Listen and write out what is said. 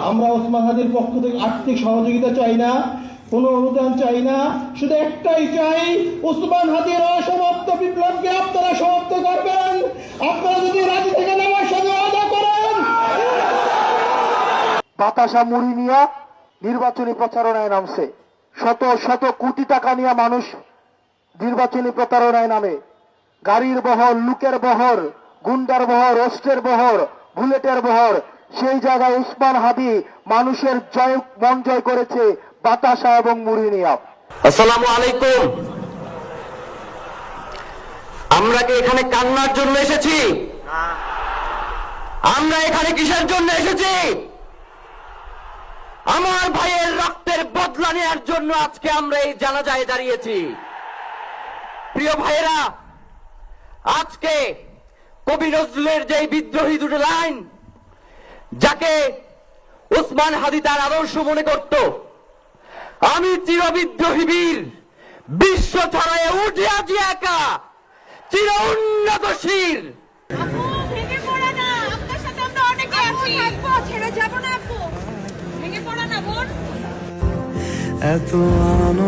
আমরা ওসমান হাদির পক্ষ থেকে আর্থিক সহযোগিতা চাই না, কোনো অনুদান চাই না, শুধু একটাই চাই, ওসমান হাদির অসমাপ্ত বিপ্লবকে আপনারা সমাপ্ত করবেন। আপনারা যদি রাজি থেকে নেওয়ার সঙ্গে আদা করেন। বাতাসা মুড়ি নিয়ে নির্বাচনী প্রচারণায় নামছে, শত শত কোটি টাকা নিয়ে মানুষ নির্বাচনী প্রচারণায় নামে। গাড়ির বহর, লুকের বহর, গুন্ডার বহর, অস্ত্রের বহর, বুলেটের বহর। সেই জায়গায় ওসমান হাদি মানুষের মন জয় করেছে বাতাসা এবং মুড়ি নিয়ে। আসসালামু আলাইকুম। আমরা কি এখানে কান্নার জন্য এসেছি? আমরা এখানে কিসের জন্য এসেছি? আমার ভাইয়ের রক্তের বদলা নেওয়ার জন্য আজকে আমরা এই জানাজায় দাঁড়িয়েছি। প্রিয় ভাইয়েরা, আজকে কবি নজরুলের যে বিদ্রোহী দুটো লাইন, যাকে ওসমান হাদি তার আদর্শ মনে করত, আমি চিরবিদ্রোহী বীর, বিশ্ব ছড়ায় উঠে আছি একা, চির উন্নত শির। ভেঙে পড়া না, আপনার সাথে আমরা অনেকে আছি, ছেড়ে যাব না আপু, ভেঙে পড়া না বোন। এত আনন্দ